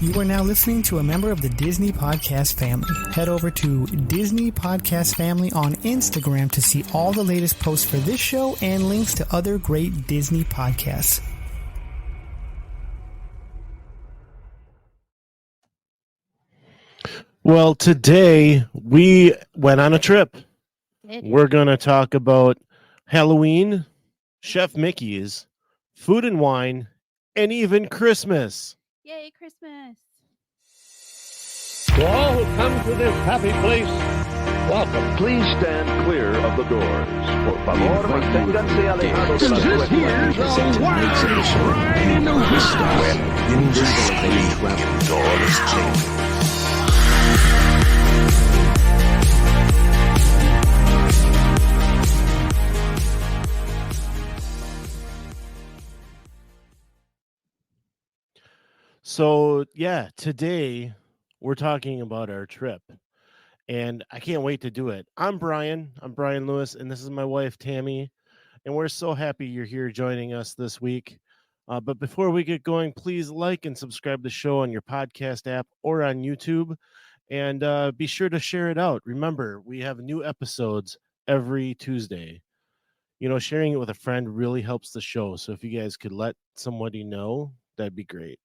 You are now listening to a member of the Disney Podcast family. Head over to Disney Podcast Family on Instagram to see all the latest posts for this show and links to other great Disney podcasts. Well, today we went on a trip. We're going to talk about Halloween, Chef Mickey's, food and wine, and even Christmas. Yay, Christmas! To all who come to this happy place, welcome. Please stand clear of the doors. Por favor, manténganse alejados de las This here's a wild ride in the indiscreet travel doors change. So, yeah, today we're talking about our trip, and I can't wait to do it. I'm Brian Lewis, and this is my wife, Tammy, and we're so happy you're here joining us this week. But before we get going, please like and subscribe to the show on your podcast app or on YouTube, and be sure to share it out. Remember, we have new episodes every Tuesday. You know, sharing it with a friend really helps the show, so if you guys could let somebody know, that'd be great.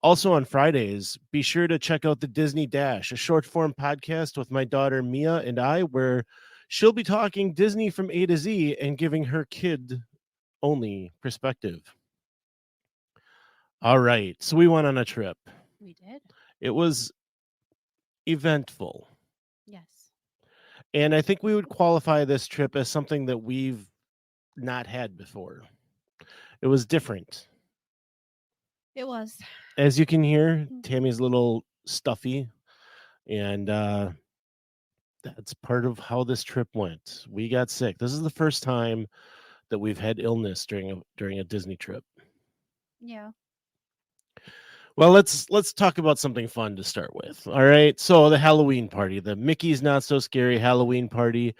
Also on Fridays, be sure to check out the Disney Dash, a short form podcast with my daughter Mia and I, where she'll be talking Disney from A to Z and giving her kid only perspective. All right, so we went on a trip. We did. It was eventful. Yes. And I think we would qualify this trip as something that we've not had before. It was different. It was. As you can hear, Tammy's a little stuffy, and that's part of how this trip went. We got sick. This is the first time that we've had illness during a Disney trip. Yeah. Well, let's talk about something fun to start with. All right. So the Halloween party, the Mickey's Not So Scary Halloween party.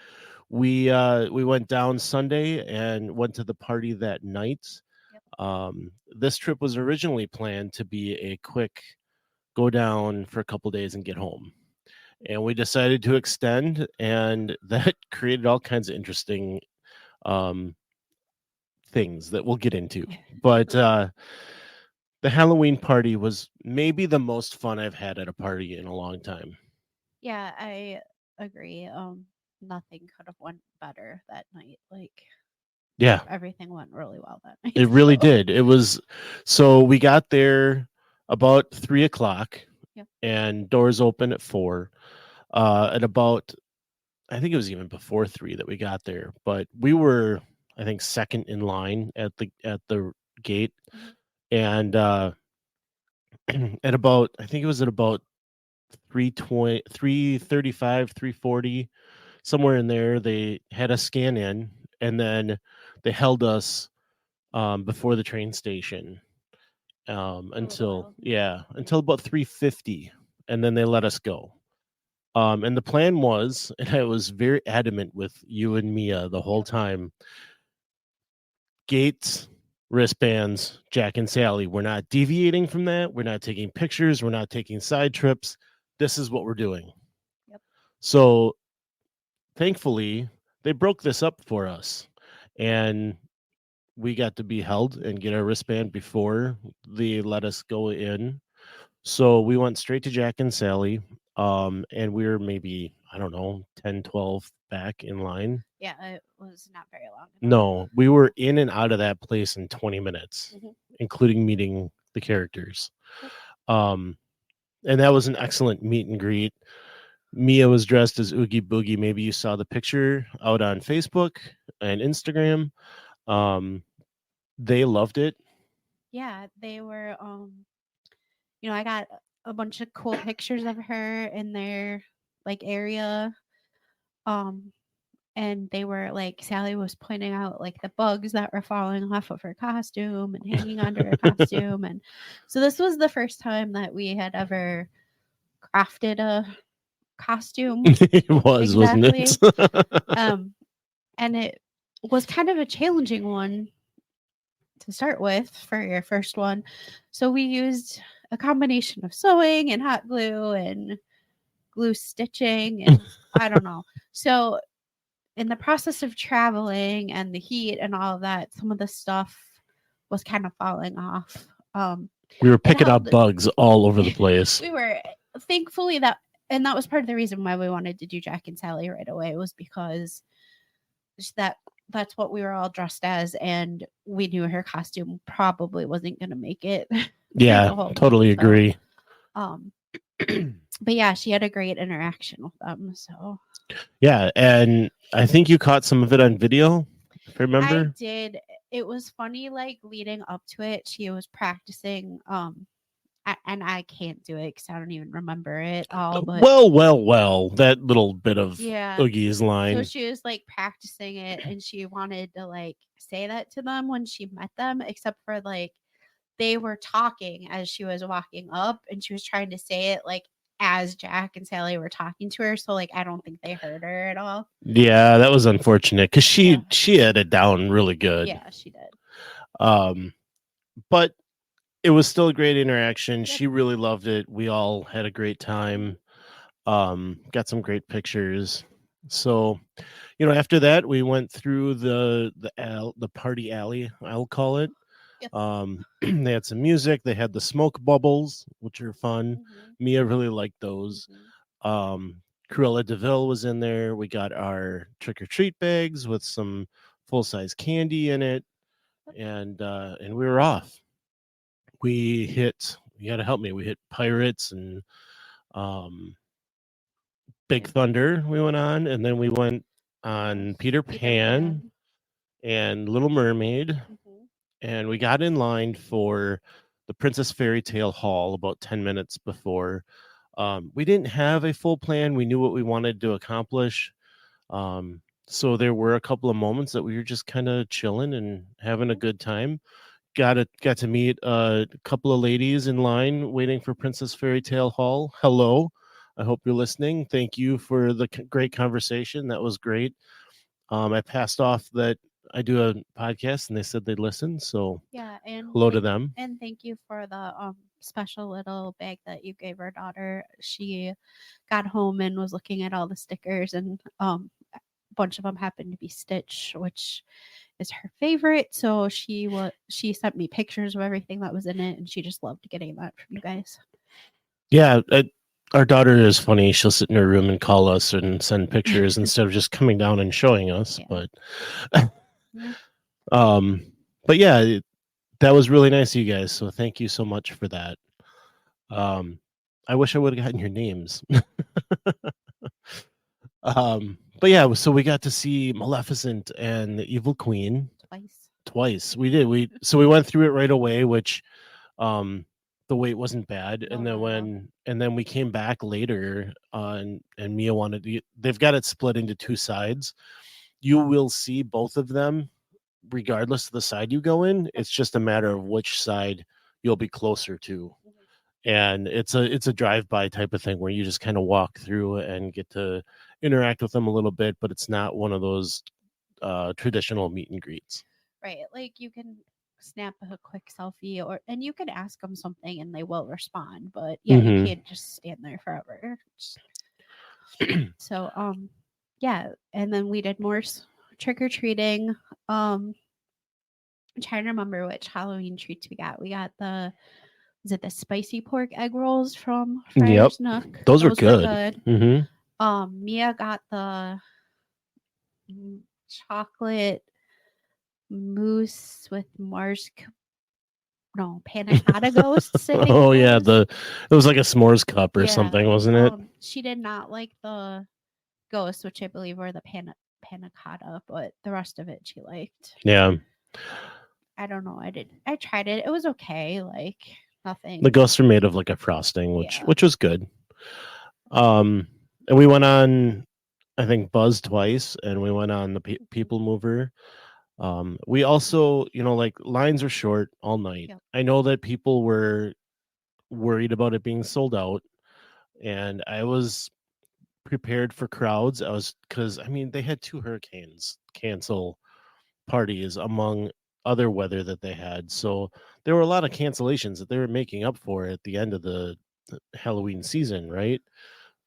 We went down Sunday and went to the party that night. This trip was originally planned to be a quick go down for a couple days and get home, and we decided to extend, and that created all kinds of interesting things that we'll get into. But the Halloween party was maybe the most fun I've had at a party in a long time. Yeah, I agree. Nothing could have went better that night. Yeah, everything went really well that night. it really did. It was, so we got there about 3:00. Yep. And doors open at 4. At about, I think it was even before 3 that we got there, but we were, I think, second in line at the gate. Mm-hmm. And at about, I think it was at about 3:20, 3:35, 3:40, somewhere in there, they had us scan in, and then they held us before the train station until about 3:50, and then they let us go. And the plan was, and I was very adamant with you and Mia the whole time, gates, wristbands, Jack and Sally. We're not deviating from that. We're not taking pictures. We're not taking side trips. This is what we're doing. Yep. So thankfully, they broke this up for us, and we got to be held and get our wristband before they let us go in. So we went straight to Jack and Sally, and we were maybe, I don't know, 10, 12 back in line. Yeah, it was not very long. No, we were in and out of that place in 20 minutes, including meeting the characters. And that was an excellent meet and greet. Mia was dressed as Oogie Boogie. Maybe you saw the picture out on Facebook and Instagram. They loved it. Yeah, they were, I got a bunch of cool pictures of her in their area. And they were Sally was pointing out the bugs that were falling off of her costume and hanging under her costume. And so this was the first time that we had ever crafted a costume. It was, exactly. Wasn't it? And it was kind of a challenging one to start with for your first one. So we used a combination of sewing and hot glue and glue stitching and I don't know. So in the process of traveling and the heat and all of that, some of the stuff was kind of falling off. We were it picking up helped- bugs all over the place. we were thankfully that, and that was part of the reason why we wanted to do Jack and Sally right away, was because that's what we were all dressed as, and we knew her costume probably wasn't going to make it. through the Yeah, whole totally month, so, agree. But yeah, she had a great interaction with them. So Yeah, and I think you caught some of it on video, if I I remember. did. It was funny, like leading up to it, she was practicing. And I can't do it because I don't even remember it all. But Well, that little bit of yeah, Oogie's line. so she was like practicing it, and she wanted to like say that to them when she met them, except for like they were talking as she was walking up, and she was trying to say it like as Jack and Sally were talking to her. So like I don't think they heard her at all. Yeah, that was unfortunate because Yeah. she had it down really good. Yeah, she did. But it was still a great interaction. Yep. She really loved it. We all had a great time. Got some great pictures. So, after that, we went through the party alley, I'll call it. Yep. They had some music. They had the smoke bubbles, which are fun. Mhm. Mia really liked those. Mhm. Cruella DeVille was in there. We got our trick or treat bags with some full size candy in it, and we were off. You got to help me. We hit Pirates and Big Thunder. We went on, and then we went on Peter Pan and Little Mermaid, Mhm. and we got in line for the Princess Fairy Tale Hall about 10 minutes before. We didn't have a full plan. We knew what we wanted to accomplish. So there were a couple of moments that we were just kind of chilling and having a good time. Got to meet a couple of ladies in line waiting for Princess Fairy Tale Hall. Hello. I hope you're listening. Thank you for the great conversation. That was great. I passed off that I do a podcast and they said they'd listen. So Yeah, and hello to them. And thank you for the special little bag that you gave our daughter. She got home and was looking at all the stickers, and a bunch of them happened to be Stitch, which is her favorite. So she sent me pictures of everything that was in it, and she just loved getting that from you guys. Yeah, our daughter is funny. She'll sit in her room and call us and send pictures instead of just coming down and showing us. Yeah. But, Yeah. but yeah, that was really nice of you guys. So thank you so much for that. I wish I would have gotten your names. But yeah, so we got to see Maleficent and the Evil Queen twice. We did. We went through it right away, which the wait wasn't bad. No, And not at all. then when we came back later, and Mia wanted to, they've got it split into two sides. You will see both of them regardless of the side you go in. It's just a matter of which side you'll be closer to. And it's a drive-by type of thing where you just kind of walk through and get to interact with them a little bit, but it's not one of those traditional meet and greets. Right. Like you can snap a quick selfie, and you can ask them something and they will respond, but yeah, Mhm. you can't just stand there forever. So yeah, and then we did more trick-or-treating. I'm trying to remember which Halloween treats we got. We got is it the spicy pork egg rolls from Friar's Nook? Those were good. Mm-hmm. Mia got the chocolate mousse with panna cotta ghosts. I think Oh it yeah, was. it was like a s'mores cup or something, wasn't it? She did not like the ghosts, which I believe were the panna cotta, but the rest of it she liked. Yeah. I don't know. I tried it. It was okay. Like nothing. The ghosts are made of like a frosting, which Yeah. was good. And we went on, I think, Buzz twice, and we went on the People Mover. We also, like lines are short all night. Yep. I know that people were worried about it being sold out, and I was prepared for crowds. Because they had 2 hurricanes cancel parties among other weather that they had. So there were a lot of cancellations that they were making up for at the end of the Halloween season, right?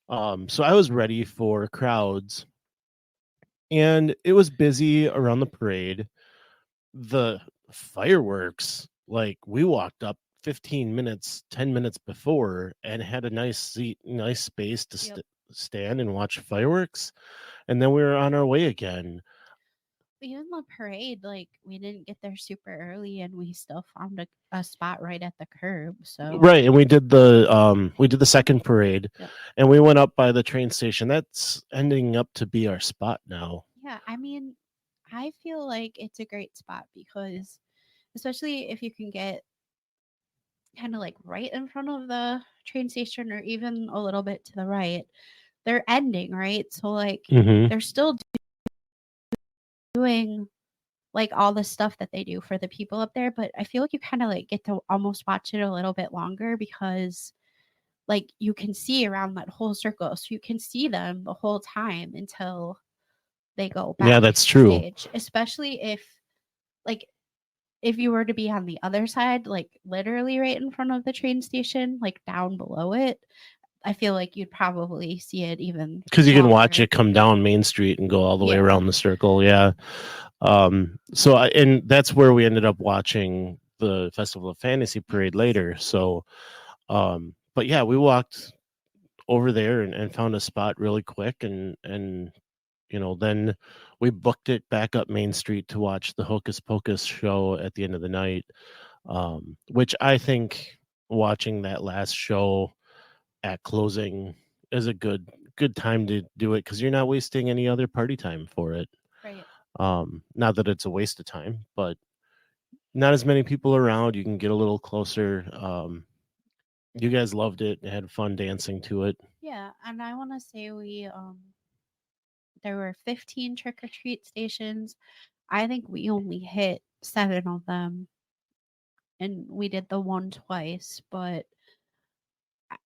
So I was ready for crowds, and it was busy around the parade. The fireworks, like we walked up 15 minutes, 10 minutes before and had a nice seat, nice space to stand and watch fireworks. And then we were on our way again. Even the parade, like we didn't get there super early and we still found a spot right at the curb. So Right, and we did the second parade. Yep. And we went up by the train station. That's ending up to be our spot now. yeah, I mean, I feel like it's a great spot because especially if you can get kind of like right in front of the train station or even a little bit to the right, they're ending, right? So like Mhm. they're still doing like all the stuff that they do for the people up there, but I feel like you kind of like get to almost watch it a little bit longer because like you can see around that whole circle, so you can see them the whole time until they go back. Yeah, that's true. Stage, especially if you were to be on the other side, like literally right in front of the train station, like down below it, I feel like you'd probably see it even Because you can watch longer. it come down Main Street and go all the way Yeah. around the circle. Yeah. And that's where we ended up watching the Festival of Fantasy parade later. So, but yeah, we walked over there and found a spot really quick, and then we booked it back up Main Street to watch the Hocus Pocus show at the end of the night. Which I think watching that last show at closing is a good time to do it because you're not wasting any other party time for it. Right. Not that it's a waste of time, but not as many people around. You can get a little closer. You guys loved it and had fun dancing to it. Yeah, and I want to say there were 15 trick or treat stations. I think we only hit 7 of them, and we did the one twice. But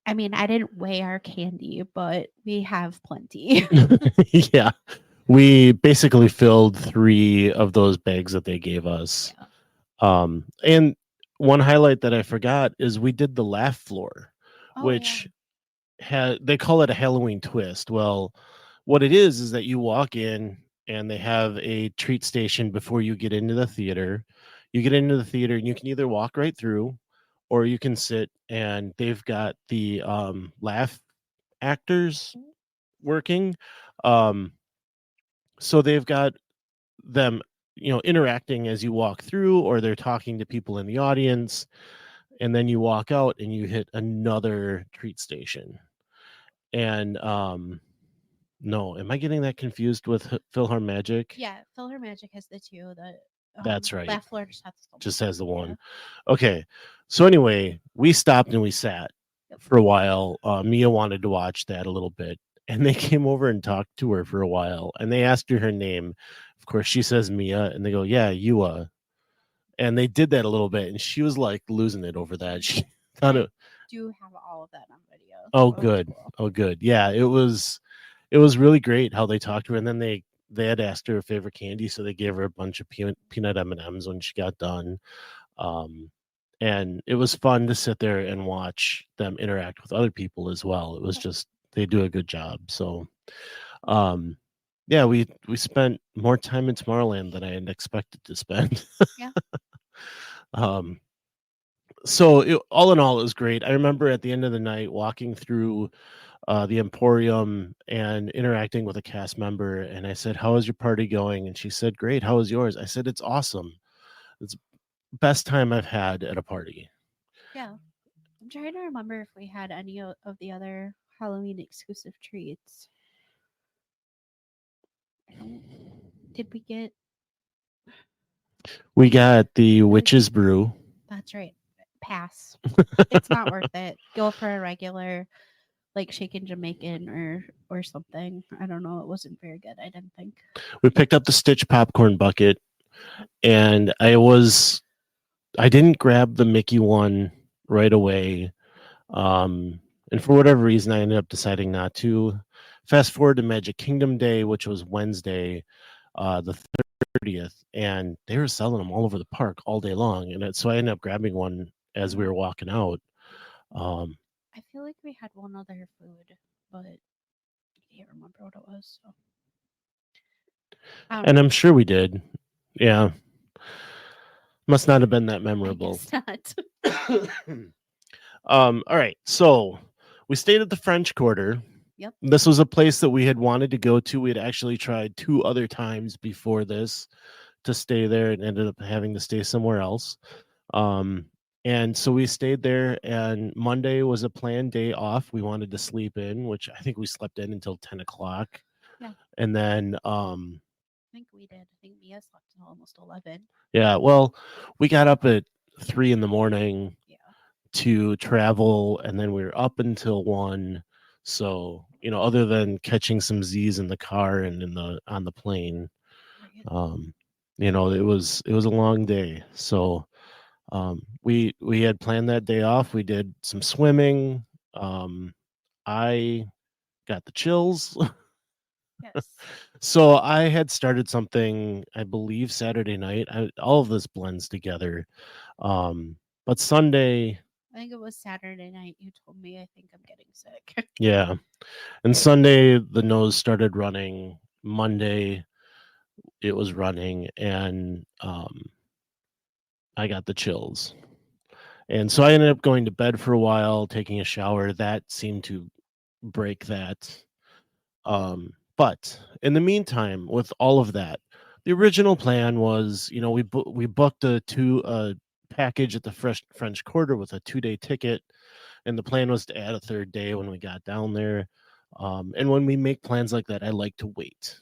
I mean, I didn't weigh our candy, but we have plenty. Yeah. We basically filled 3 of those bags that they gave us. Yeah. And one highlight that I forgot is we did the laugh floor, Oh, which they call it a Halloween twist. Well, what it is that you walk in and they have a treat station before you get into the theater. You get into the theater and you can either walk right through or you can sit, and they've got the laugh actors working. So they've got them, interacting as you walk through, or they're talking to people in the audience, and then you walk out and you hit another treat station. And no, am I getting that confused with Philhar Magic? Yeah, Philhar Magic has the 2. That's right. Laugh Floor Just has the one. Yeah. Okay. So anyway, we stopped and we sat for a while. Mia wanted to watch that a little bit, and they came over and talked to her for a while, and they asked her name. Of course, she says Mia, and they go, "Yeah, Yua." And they did that a little bit, and she was like losing it over that. She thought it. Do have all of that on video. Oh, So good. cool. Oh, good. Yeah, it was really great how they talked to her, and then they had asked her favorite candy, so they gave her a bunch of peanut M&Ms when she got done. And it was fun to sit there and watch them interact with other people as well. It was just, they do a good job. So, yeah, we spent more time in Tomorrowland than I had expected to spend. Yeah. So all in all, it was great. I remember at the end of the night walking through the Emporium and interacting with a cast member, and I said, "How is your party going?" And she said, "Great. How is yours?" I said, "It's awesome. It's best time I've had at a party." Yeah. I'm trying to remember if we had any of the other Halloween exclusive treats. Did we get? We got the Witch's Brew. That's right. Pass. It's not worth it. Go for a regular, like shaken Jamaican or something. I don't know. It wasn't very good. I didn't think. We picked up the Stitch popcorn bucket, and I didn't grab the Mickey one right away. And for whatever reason, I ended up deciding not to. Fast forward to Magic Kingdom Day, which was Wednesday. The 30th, and they were selling them all over the park all day long. And so I ended up grabbing one as we were walking out. I feel like we had one other food, but I can't remember what it was. So. And I'm sure we did. Yeah. Must not have been that I memorable. guess not. All right. So we stayed at the French Quarter. Yep. This was a place that we had wanted to go to. We had actually tried 2 other times before this to stay there and ended up having to stay somewhere else. And so we stayed there, and Monday was a planned day off. We wanted to sleep in, which I think we slept in until 10 o'clock. Yeah. And then, I think we did. I think Mia slept until almost 11. Yeah, well, we got up at 3 in the morning Yeah. to travel, and then we were up until 1. So, other than catching some Z's in the car and on the plane, Right. it was a long day. So, we had planned that day off. We did some swimming. I got the chills. Yes. So I had started something, I believe Saturday night. All of this blends together. But Sunday, I think it was Saturday night. You told me I think I'm getting sick. yeah. And Sunday the nose started running. Monday it was running, and I got the chills. And so I ended up going to bed for a while, taking a shower. That seemed to break that. But in the meantime, with all of that, the original plan was, we booked a package at the French Quarter with a 2-day ticket, and the plan was to add a 3rd day when we got down there. And when we make plans like that, I like to wait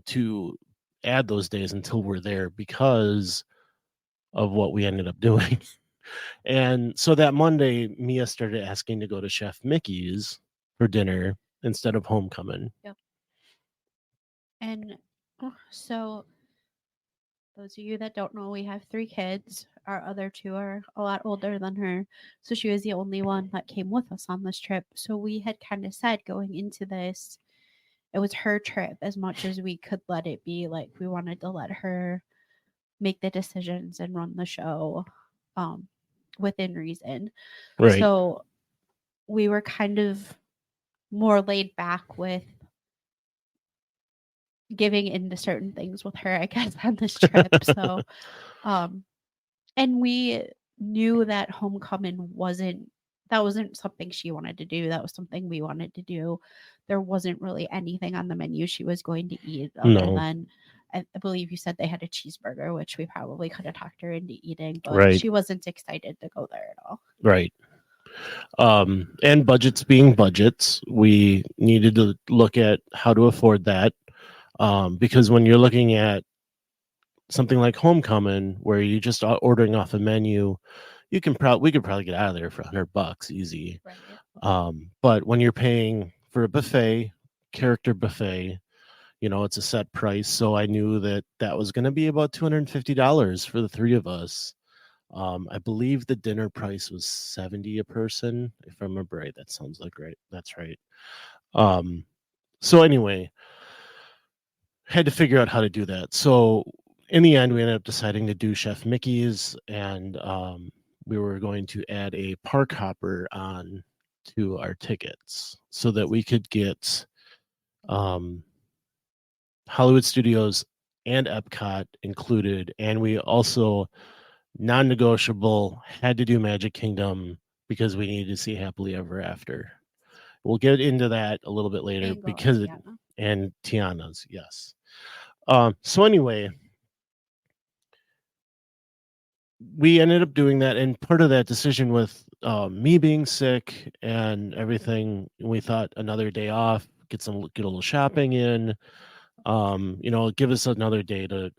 to add those days until we're there because of what we ended up doing. And so that Monday, Mia started asking to go to Chef Mickey's for dinner instead of Homecoming. Yep. And so, those of you that don't know, we have 3 kids. Our other 2 are a lot older than her. So she was the only one that came with us on this trip. So we had kind of said going into this, it was her trip as much as we could let it be. Like, we wanted to let her make the decisions and run the show within reason. Right. So we were kind of more laid back with giving into certain things with her, I guess, on this trip. So, and we knew that Homecoming wasn't something she wanted to do. That was something we wanted to do. There wasn't really anything on the menu she was going to eat other than, I believe you said they had a cheeseburger, which we probably could have talked her into eating, but she wasn't excited to go there at all. Right. And budgets being budgets, we needed to look at how to afford that. Because when you're looking at something like Homecoming, where you're just ordering off a menu, we could probably get out of there for $100 easy. Right. But when you're paying for a buffet, character buffet, it's a set price. So I knew that was going to be about $250 for the 3 of us. I believe the dinner price was $70 a person, if I remember right. That sounds like right. That's right. So anyway, had to figure out how to do that. So in the end, we ended up deciding to do Chef Mickey's, and we were going to add a park hopper on to our tickets so that we could get Hollywood Studios and Epcot included. And we also, non-negotiable, had to do Magic Kingdom because we needed to see Happily Ever After. We'll get into that a little bit later and Tiana's, yes. So anyway, we ended up doing that, and part of that decision with me being sick and everything, we thought another day off, get a little shopping in, give us another day to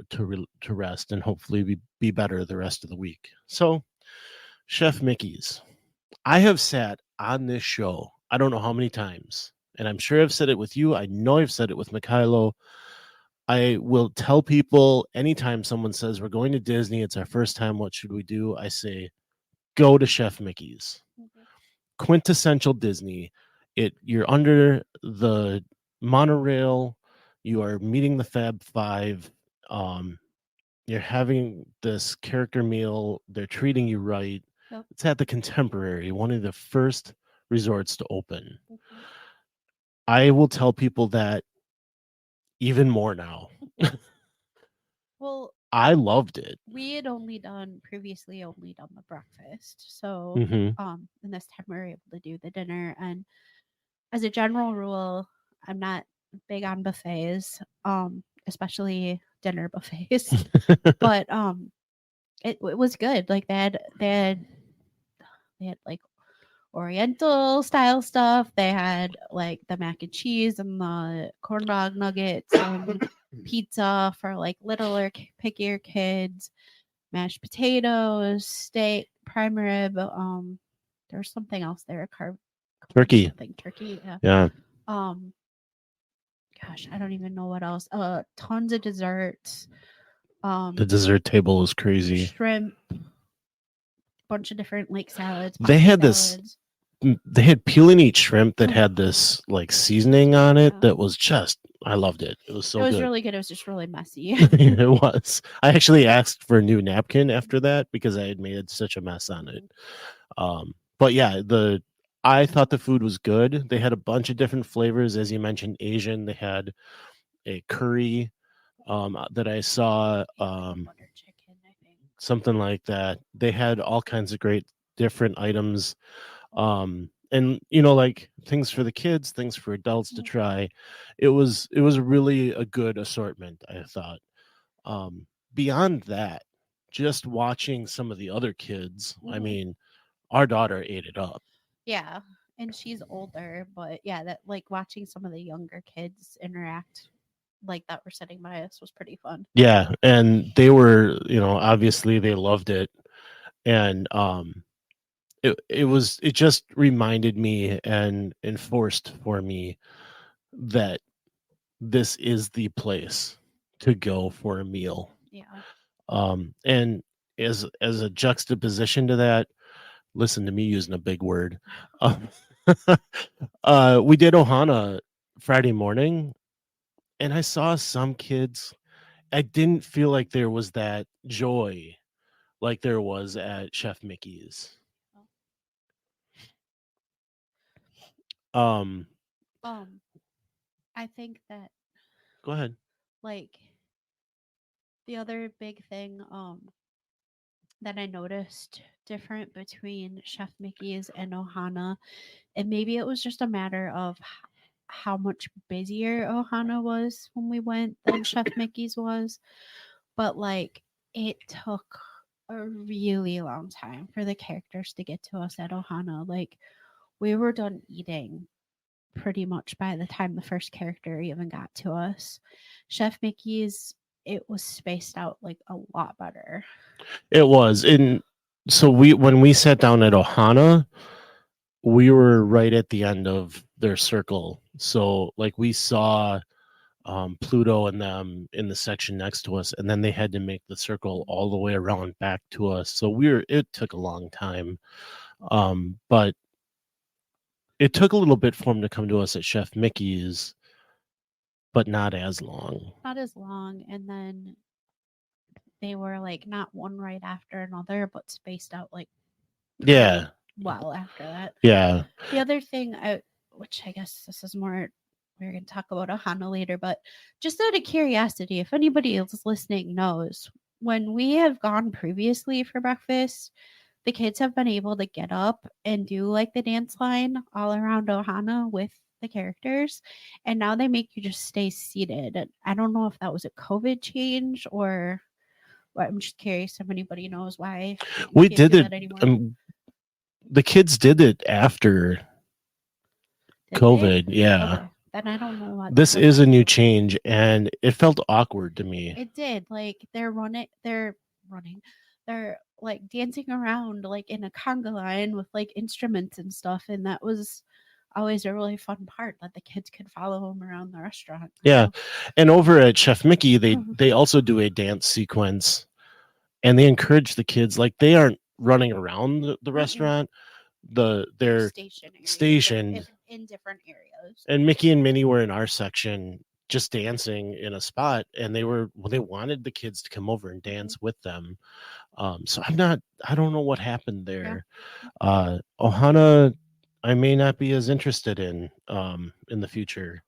rest and hopefully be better the rest of the week. So, Chef Mickey's, I have sat on this show, I don't know how many times, and I'm sure I've said it with you. I know I've said it with Mikhailo. I will tell people anytime someone says we're going to Disney, it's our first time, what should we do? I say, go to Chef Mickey's. Mm-hmm. Quintessential Disney. You're under the monorail. You are meeting the Fab Five. You're having this character meal. They're treating you right. Yep. It's at the Contemporary, one of the first resorts to open. Mhm. I will tell people that even more now. Well, I loved it. we had previously only done the breakfast. So Mhm. and this time we were able to do the dinner. And as a general rule, I'm not big on buffets, especially dinner buffets. But it was good. Like they had like Oriental style stuff. They had like the mac and cheese and the corn dog nuggets and pizza for like littler, pickier kids. Mashed potatoes, steak, prime rib. There's something else there. Turkey. Something turkey. Yeah. Yeah. Gosh, I don't even know what else. Tons of desserts. The dessert table is crazy. Shrimp. Bunch of different like salads. They pasta had this salads. They had peel and eat shrimp that had this like seasoning on it Yeah. that was just, I loved it. It was so It was good. really good. It was just really messy. It was. I actually asked for a new napkin after that because I had made such a mess on it. But yeah, I thought the food was good. They had a bunch of different flavors, as you mentioned, Asian. They had a curry that I saw, Butter chicken, I think. something like that. They had all kinds of great different items. And like things for the kids, things for adults to try. It was really a good assortment, I thought. Beyond that, just watching some of the other kids, I mean, our daughter ate it up. Yeah, and she's older, but yeah, that like watching some of the younger kids interact like that were sitting by us was pretty fun. Yeah, and they were, obviously they loved it. And it just reminded me and enforced for me that this is the place to go for a meal. Yeah. And as a juxtaposition to that, listen to me using a big word. We did Ohana Friday morning, and I saw some kids. I didn't feel like there was that joy like there was at Chef Mickey's. I think that Go ahead. like the other big thing that I noticed different between Chef Mickey's and Ohana, and maybe it was just a matter of how much busier Ohana was when we went than Chef Mickey's was, but like it took a really long time for the characters to get to us at Ohana. Like we were done eating pretty much by the time the first character even got to us. Chef Mickey's, it was spaced out like a lot better. It was. And so when we sat down at Ohana, we were right at the end of their circle. So like we saw Pluto and them in the section next to us, and then they had to make the circle all the way around back to us. So it took a long time. But it took a little bit for them to come to us at Chef Mickey's, but not as long. Not as long. And then they were like not one right after another, but spaced out like Yeah. well after that. Yeah. The other thing, which I guess this is more, we're going to talk about Ohana later, but just out of curiosity, if anybody else listening knows, when we have gone previously for breakfast, the kids have been able to get up and do like the dance line all around Ohana with the characters, and now they make you just stay seated. And I don't know if that was a COVID change or what. I'm just curious if anybody knows why We can't did do it. that anymore. The kids did it after Did COVID. they? Yeah. Okay. Then I don't know what. This is a new change, and it felt awkward to me. It did. Like they're running, they're like dancing around like in a conga line with like instruments and stuff, and that was always a really fun part that the kids could follow them around the restaurant. Yeah. So, And over at Chef Mickey, they also do a dance sequence, and they encourage the kids, like they aren't running around the restaurant. They're stationary, stationed in different areas. And Mickey and Minnie were in our section just dancing in a spot, and they wanted the kids to come over and dance with them. So I don't know what happened there. Ohana, I may not be as interested in the future.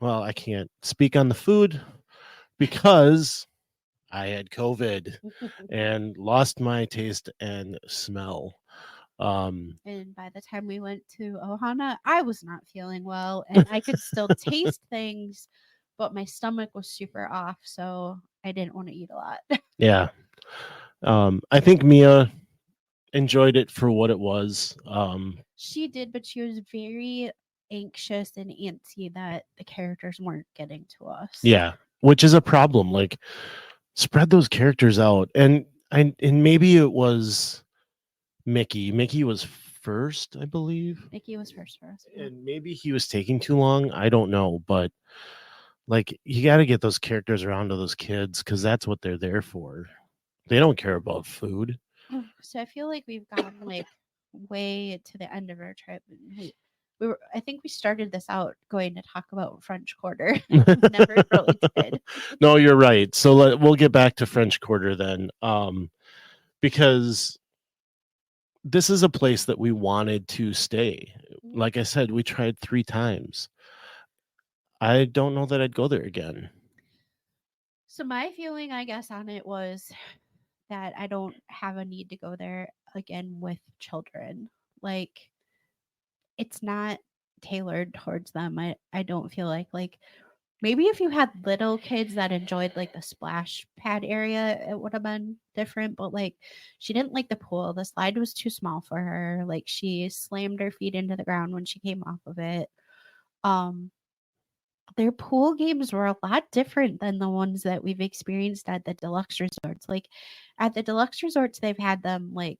Well, I can't speak on the food because I had COVID and lost my taste and smell. And by the time we went to Ohana, I was not feeling well, and I could still taste things, but my stomach was super off, so I didn't want to eat a lot. Yeah. I think Mia enjoyed it for what it was. She did, but she was very anxious and antsy that the characters weren't getting to us. Yeah, which is a problem. Like, spread those characters out, and maybe it was Mickey. Mickey was first, I believe. Mickey was first for us. And maybe he was taking too long. I don't know, but like, you got to get those characters around to those kids because that's what they're there for. They don't care about food. So I feel like we've gone like way to the end of our trip. I think we started this out going to talk about French Quarter. Never really did. No, you're right. So we'll get back to French Quarter then, because this is a place that we wanted to stay. Like I said, we tried 3 times. I don't know that I'd go there again. So my feeling, I guess, on it was that I don't have a need to go there again with children. Like, it's not tailored towards them. I don't feel like maybe if you had little kids that enjoyed like the splash pad area, it would have been different. But like, she didn't like the pool. The slide was too small for her. Like, she slammed her feet into the ground when she came off of it. Their pool games were a lot different than the ones that we've experienced at the deluxe resorts. Like, at the deluxe resorts, they've had them like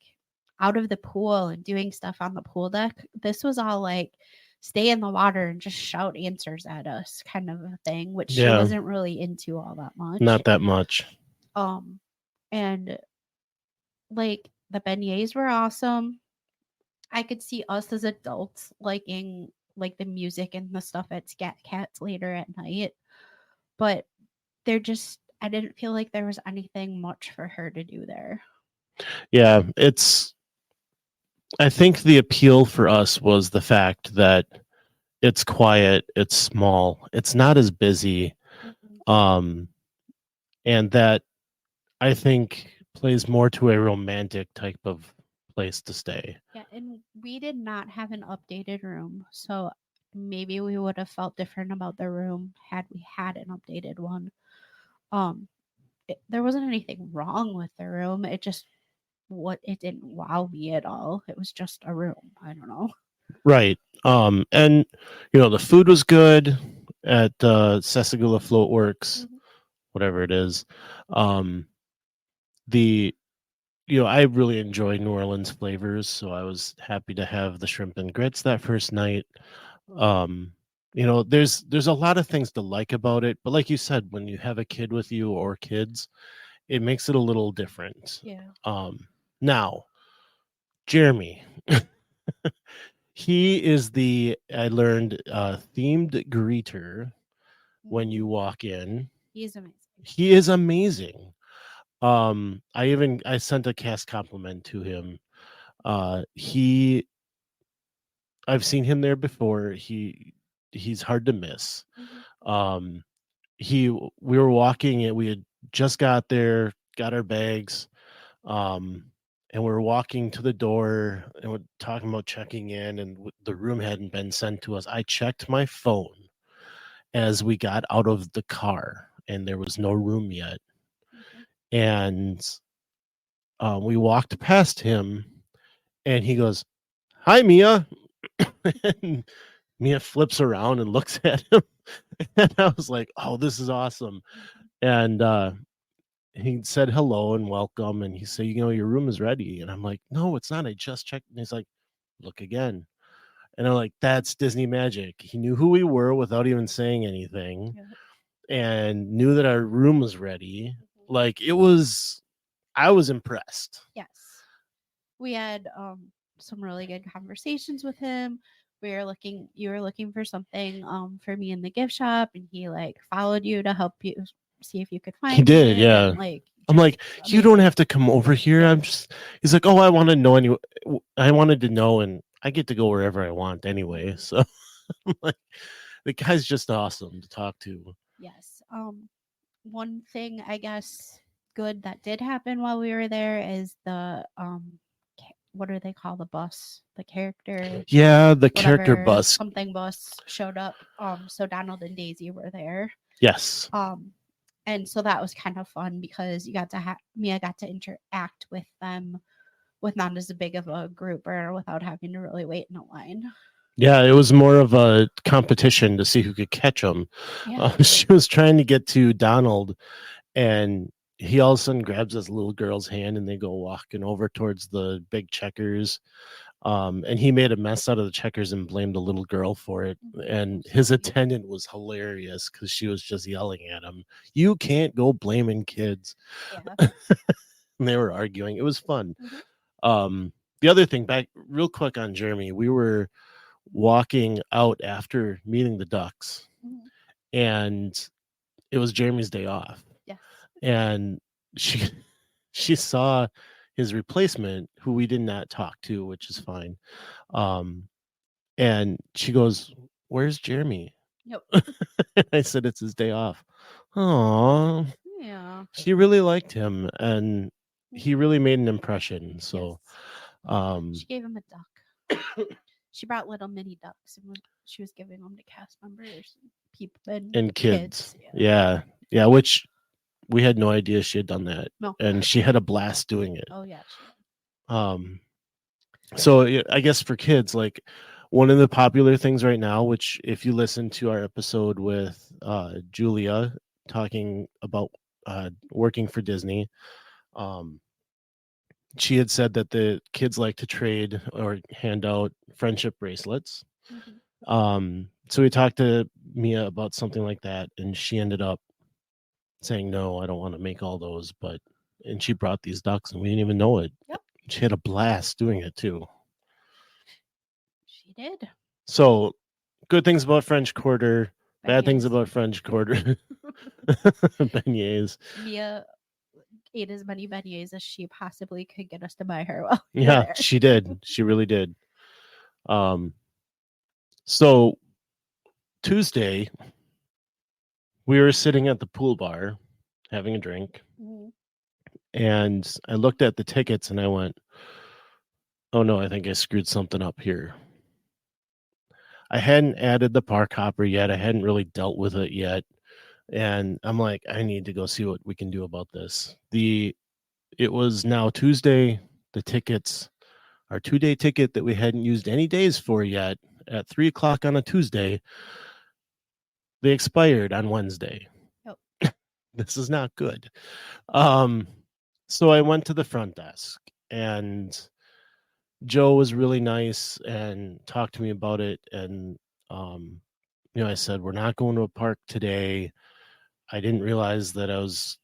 out of the pool and doing stuff on the pool deck. This was all like stay in the water and just shout answers at us kind of a thing, which she wasn't really into all that much. Not that much. And like, the beignets were awesome. I could see us as adults liking like the music and the stuff at Scat Cats later at night, but I didn't feel like there was anything much for her to do there. Yeah, I think the appeal for us was the fact that it's quiet, it's small, it's not as busy, and that I think plays more to a romantic type of place to stay. Yeah, and we did not have an updated room, so maybe we would have felt different about the room had we had an updated one. There wasn't anything wrong with the room. It didn't wow me at all. It was just a room. I don't know. Right. And the food was good at Sesagula Float Works, whatever it is. I really enjoy New Orleans flavors, so I was happy to have the shrimp and grits that first night. There's a lot of things to like about it, but like you said, when you have a kid with you or kids, it makes it a little different. Yeah. Now, Jeremy, he is I learned themed greeter when you walk in. He's amazing. He is amazing. I sent a cast compliment to him. I've seen him there before. He's hard to miss. We were walking and we had just got there, got our bags, and we were walking to the door and we're talking about checking in, and the room hadn't been sent to us. I checked my phone as we got out of the car and there was no room yet. And we walked past him and he goes, "Hi, Mia." And Mia flips around and looks at him. And I was like, "Oh, this is awesome." And he said hello and welcome. And he said, "Your room is ready." And I'm like, "No, it's not. I just checked." And he's like, "Look again." And I'm like, "That's Disney magic." He knew who we were without even saying anything, and knew that our room was ready. Like, I was impressed. Yes. We had some really good conversations with him. you were looking for something for me in the gift shop, and he like followed you to help you see if you could find He did, it, yeah. and, like, I'm just like, you don't amazing. have to come over here. Yeah. He's like, oh, I want to know I wanted to know, and I get to go wherever I want anyway. So I'm like, the guy's just awesome to talk to. Yes. One thing I guess good that did happen while we were there is the what do they call the bus? The character Yeah, the character whatever bus. something bus showed up. So Donald and Daisy were there. Yes. And so that was kind of fun because you got to Mia got to interact with them with not as big of a group or without having to really wait in a line. Yeah, it was more of a competition to see who could catch him. Yeah. She was trying to get to Donald, and he all of a sudden grabs this little girl's hand, and they go walking over towards the big checkers. And he made a mess out of the checkers and blamed the little girl for it. And his attendant was hilarious because she was just yelling at him, "You can't go blaming kids." Yeah. And they were arguing. It was fun. The other thing, back real quick on Jeremy, we were walking out after meeting the ducks, and it was Jeremy's day off. Yes. And she saw his replacement, who we did not talk to, which is fine. And she goes, "Where's Jeremy?" Yep. I said, "It's his day off." Oh, Yeah. she really liked him, and he really made an impression. So, she gave him a duck. She brought little mini ducks, and she was giving them to cast members and people and kids. Yeah. Yeah, which we had no idea she had done that. No. And she had a blast doing it. Oh yeah. So I guess for kids, like, one of the popular things right now, which if you listen to our episode with Julia talking about working for Disney, she had said that the kids like to trade or hand out friendship bracelets. So we talked to Mia about something like that, and she ended up saying, "No, I don't want to make all those," and she brought these ducks, and we didn't even know it. Yep. She had a blast doing it too. She did. So, good things about French Quarter, bad things Beignets. about French Quarter. Beignets. Mia ate as many beignets as she possibly could get us to buy her. While we were Yeah, there. she did. She really did. So Tuesday, we were sitting at the pool bar having a drink, and I looked at the tickets and I went, "Oh no, I think I screwed something up here." I hadn't added the park hopper yet. I hadn't really dealt with it yet. And I'm like, I need to go see what we can do about this. It was now Tuesday. The tickets, our 2-day ticket that we hadn't used any days for yet, at 3:00 on a Tuesday, they expired on Wednesday. Yep. This is not good. So I went to the front desk, and Joe was really nice and talked to me about it. And, I said, "We're not going to a park today. I didn't realize that I was,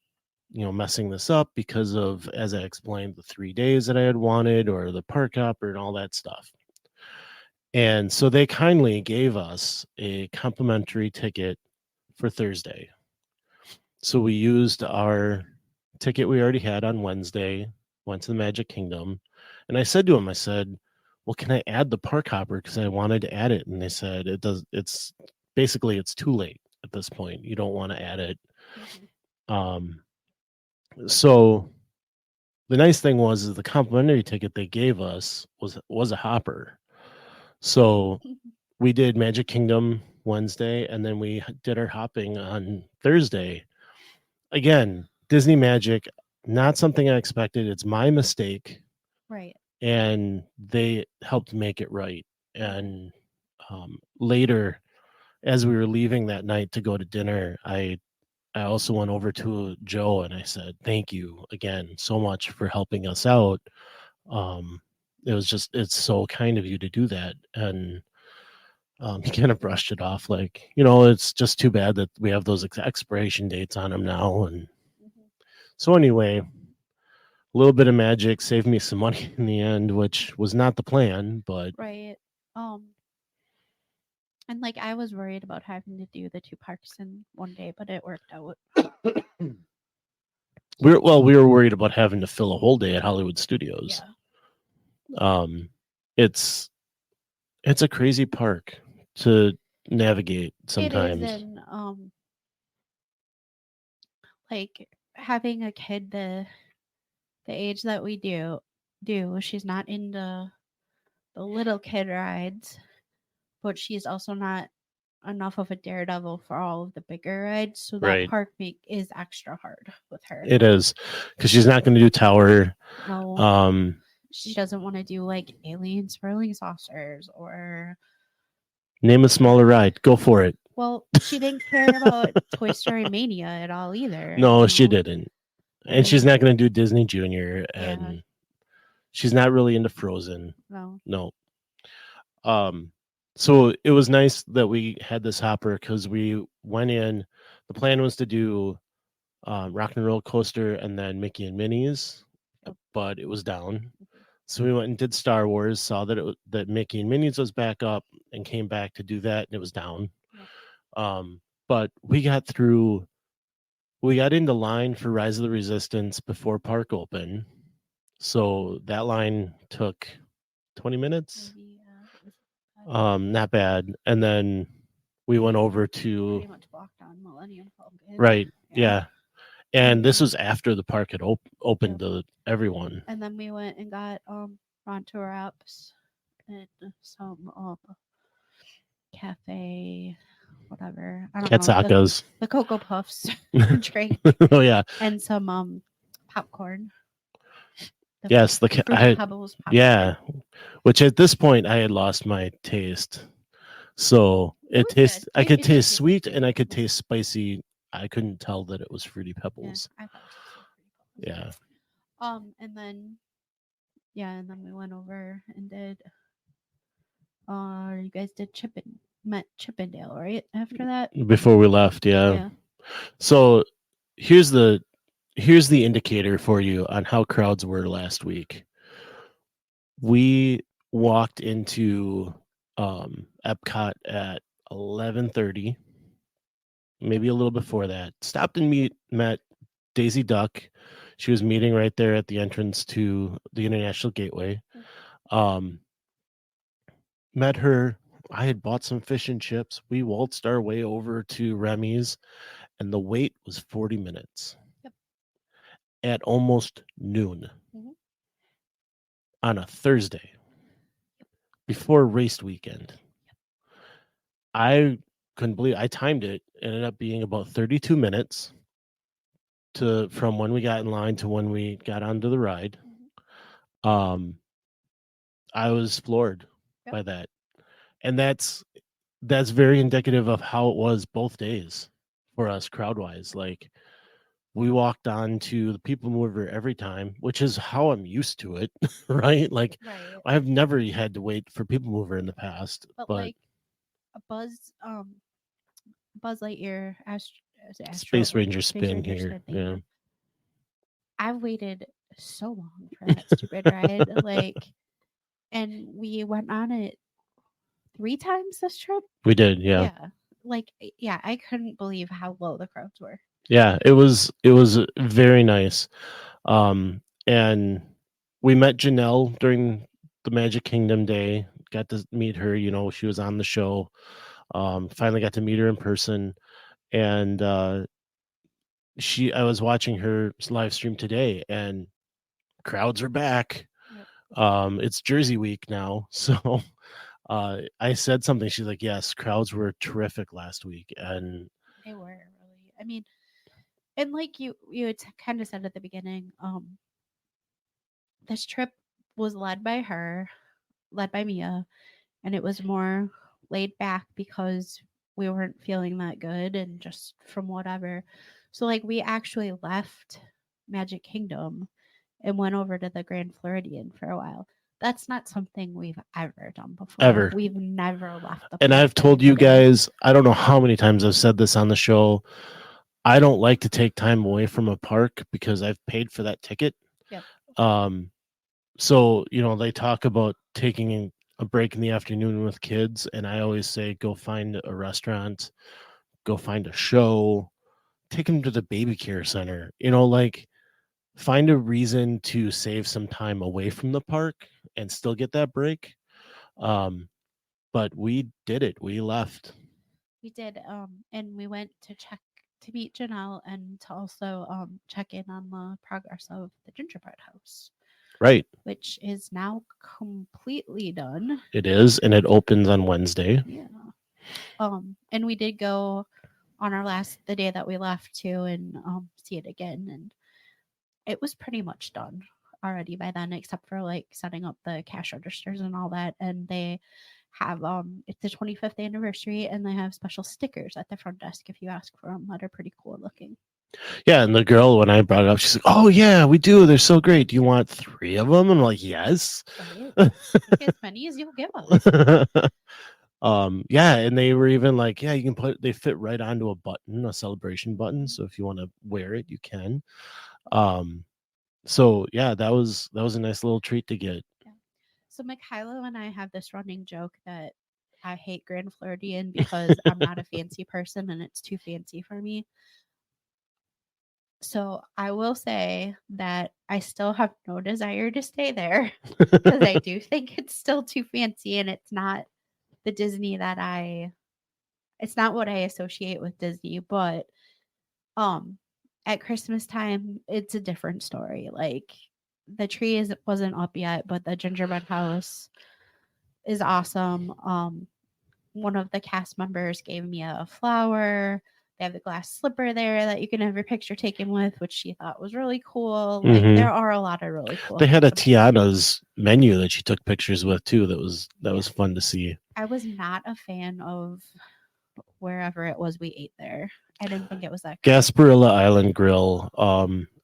messing this up because of, as I explained, the 3 days that I had wanted, or the park hopper and all that stuff." And so they kindly gave us a complimentary ticket for Thursday. So we used our ticket we already had on Wednesday, went to the Magic Kingdom. And I said to him, I said, "Well, can I add the park hopper? Because I wanted to add it." And they said, it's too late at this point. You don't want to add it. So the nice thing was the complimentary ticket they gave us was a hopper. So we did Magic Kingdom Wednesday, and then we did our hopping on Thursday. Again, Disney Magic, not something I expected. It's my mistake. Right. And they helped make it right. And later, as we were leaving that night to go to dinner, I also went over to Joe and I said, "Thank you again so much for helping us out. It's so kind of you to do that." And he kind of brushed it off like, it's just too bad that we have those expiration dates on them now. And so anyway, a little bit of magic saved me some money in the end, which was not the plan, but right. And like I was worried about having to do the 2 parks in one day, but it worked out. We were worried about having to fill a whole day at Hollywood Studios. Yeah. It's a crazy park to navigate It sometimes. is, and like having a kid the age that we do, she's not into the little kid rides, but she's also not enough of a daredevil for all of the bigger rides. So that Right. park is extra hard with her. It is, because she's not going to do Tower. No. She doesn't want to do like alien swirling saucers or Name a smaller ride. Go for it. well, she didn't care about Toy Story Mania at all either. No, she didn't. And she's not going to do Disney Junior, and Yeah. she's not really into Frozen. No. So it was nice that we had this hopper, because we went in. The plan was to do Rock and Roller Coaster and then Mickey and Minnie's, but it was down. So we went and did Star Wars, saw that that Mickey and Minnie's was back up, and came back to do that, and it was down. But we got into line for Rise of the Resistance before park open. So that line took 20 minutes. Not bad. And then we went over to Pretty much blocked on Millennium Falcon. right. Yeah. And this was after the park had opened to everyone. And then we went and got Ronto Wraps and some cafe, whatever. I don't know. Katsakas. The Cocoa Puffs drink. Oh yeah. And some popcorn. Yes, Fruit Pebbles popcorn. Yeah. Which at this point I had lost my taste. So it tastes. I could taste sweet and I could taste spicy. I couldn't tell that it was Fruity Pebbles. Yeah, I thought it was Fruity Pebbles. And then we went over and did. You guys did Chippendale, right? After that, before we left, yeah. So here's the indicator for you on how crowds were last week. We walked into Epcot at 11:30. Maybe a little before that. Stopped and met Daisy Duck. She was meeting right there at the entrance to the International Gateway. Met her. I had bought some fish and chips. We waltzed our way over to Remy's, and the wait was 40 minutes. Yep. At almost noon on a Thursday before race weekend. I couldn't believe I timed it. It ended up being about 32 minutes from when we got in line to when we got onto the ride. I was floored by that. And that's very indicative of how it was both days for us crowd-wise. Like, we walked on to the People Mover every time, which is how I'm used to it, right? Like, I've never had to wait for People Mover in the past. But like a Buzz Lightyear Space Ranger spin here. Yeah. I've waited so long for that stupid ride. Like, and we went on it 3 times this trip. We did, yeah. I couldn't believe how low the crowds were. Yeah, it was very nice. And we met Janelle during the Magic Kingdom day. Got to meet her. She was on the show. Finally got to meet her in person. And I was watching her live stream today, and crowds are back. Yep. It's Jersey week now, so I said something. She's like, "Yes, crowds were terrific last week," and they were really. I mean, and like you had kind of said at the beginning, this trip was led by Mia, and it was more laid back because we weren't feeling that good and just from whatever. So like we actually left Magic Kingdom and went over to the Grand Floridian for a while. That's not something we've ever done before. Ever. We've never left the And I've told you guys, I don't know how many times I've said this on the show. I don't like to take time away from a park because I've paid for that ticket. Yep. So, they talk about taking a break in the afternoon with kids, and I always say go find a restaurant, go find a show, take them to the baby care center. Like find a reason to save some time away from the park and still get that break. But we did it. We left. We did, and we went to meet Janelle and to also check in on the progress of the gingerbread house, Right. which is now completely done. It is, and it opens on Wednesday. Yeah. And we did go on the day that we left too, and see it again, and it was pretty much done already by then, except for like setting up the cash registers and all that. And they have it's the 25th anniversary, and they have special stickers at the front desk if you ask for them that are pretty cool looking. Yeah, and the girl, when I brought it up, she's like, "Oh yeah, we do. They're so great. Do you want 3 of them?" I'm like, "Yes." Right? Take as many as you'll give us. Yeah, and they were even like, "Yeah, you can they fit right onto a button, a celebration button. So if you want to wear it, you can." So yeah, that was a nice little treat to get. Yeah. So Mikhailo and I have this running joke that I hate Grand Floridian because I'm not a fancy person and it's too fancy for me. So I will say that I still have no desire to stay there because I do think it's still too fancy, and it's not the Disney it's not what I associate with Disney. But at Christmas time, it's a different story. Like the tree wasn't up yet, but the gingerbread house is awesome. One of the cast members gave me a flower. They have the glass slipper there that you can have your picture taken with, which she thought was really cool. Like there are a lot of really cool. They had a things. Tiana's menu that she took pictures with too. That was fun to see. I was not a fan of wherever it was we ate there. I didn't think it was that good. Gasparilla Island Grill.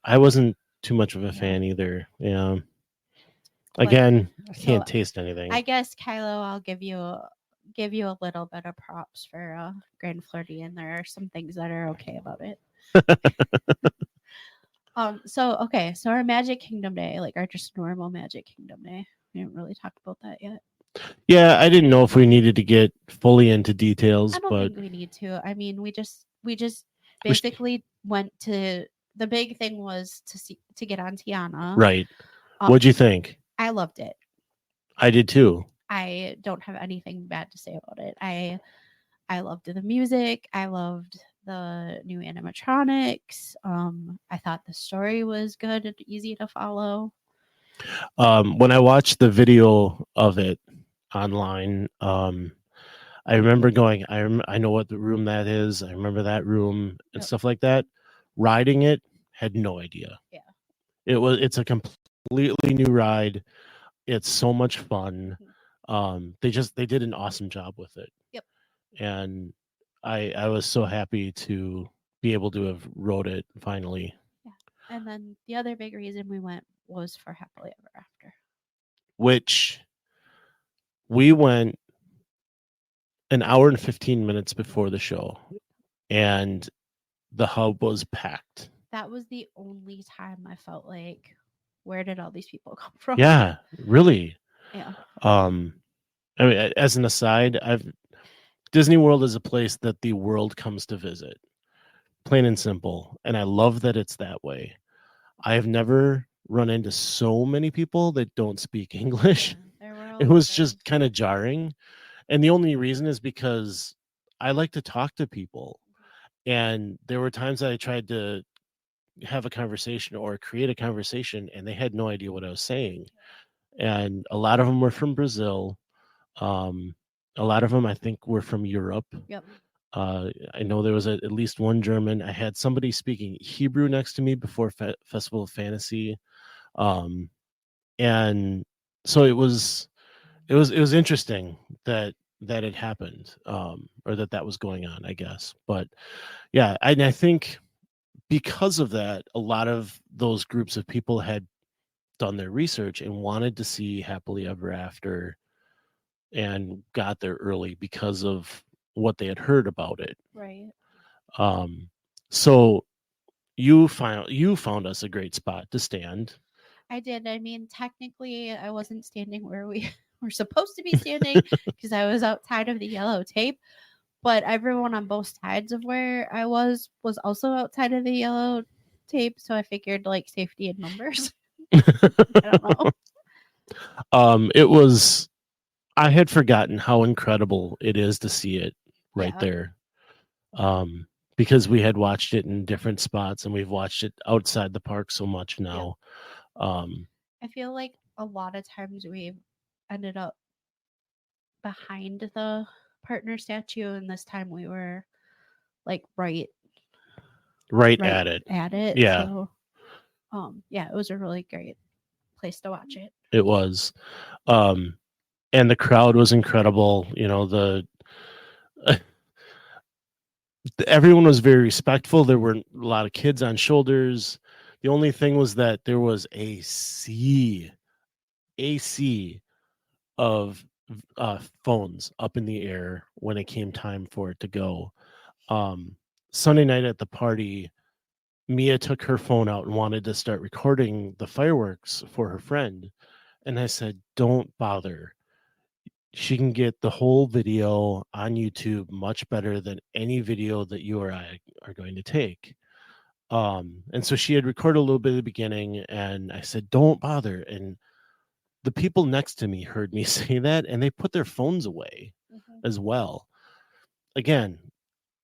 I wasn't too much of a fan either. Yeah. Again, I can't taste anything. I guess Kylo, I'll give you a little bit of props for Grand Floridian. There are some things that are okay about it. So our Magic Kingdom Day, like our just normal Magic Kingdom Day. We haven't really talked about that yet. Yeah, I didn't know if we needed to get fully into details, I don't but think we need to. I mean, we just basically went to, the big thing was to get on Tiana. Right. What'd you think? I loved it. I did too. I don't have anything bad to say about it. I loved the music. I loved the new animatronics. I thought the story was good and easy to follow. When I watched the video of it online, I remember going, I know what the room that is. I remember that room and stuff like that. Riding it, had no idea. Yeah. It's a completely new ride. It's so much fun. They did an awesome job with it. Yep. And I was so happy to be able to have rode it finally. Yeah. And then the other big reason we went was for Happily Ever After. Which we went an hour and 15 minutes before the show, and the hub was packed. That was the only time I felt like, where did all these people come from? Yeah, really. Yeah. I mean, as an aside, Disney World is a place that the world comes to visit, plain and simple. And I love that it's that way. I have never run into so many people that don't speak English. Yeah, it was just kind of jarring. And the only reason is because I like to talk to people. And there were times that I tried to have a conversation or create a conversation, and they had no idea what I was saying. And a lot of them were from Brazil. A lot of them, I think, were from Europe. Yep. I know there was at least one German. I had somebody speaking Hebrew next to me before Festival of Fantasy. And so it was interesting that it happened, or that was going on, I guess. But yeah, I think because of that, a lot of those groups of people had done their research and wanted to see Happily Ever After and got there early because of what they had heard about it. Right. So you found us a great spot to stand. I did. I mean, technically, I wasn't standing where we were supposed to be standing because I was outside of the yellow tape. But everyone on both sides of where I was also outside of the yellow tape. So I figured like safety in numbers. I don't know. It was, I had forgotten how incredible it is to see it right Yeah. there. Because we had watched it in different spots and we've watched it outside the park so much now. I feel like a lot of times we've ended up behind the partner statue, and this time we were like right at it. Yeah. So yeah, it was a really great place to watch it. It was. And the crowd was incredible. You know, everyone was very respectful. There were a lot of kids on shoulders. The only thing was that there was a sea of phones up in the air when it came time for it to go. Sunday night at the party, Mia took her phone out and wanted to start recording the fireworks for her friend. And I said, don't bother. She can get the whole video on YouTube much better than any video that you or I are going to take. And so she had recorded a little bit at the beginning, and I said, don't bother. And the people next to me heard me say that, and they put their phones away as well. Again,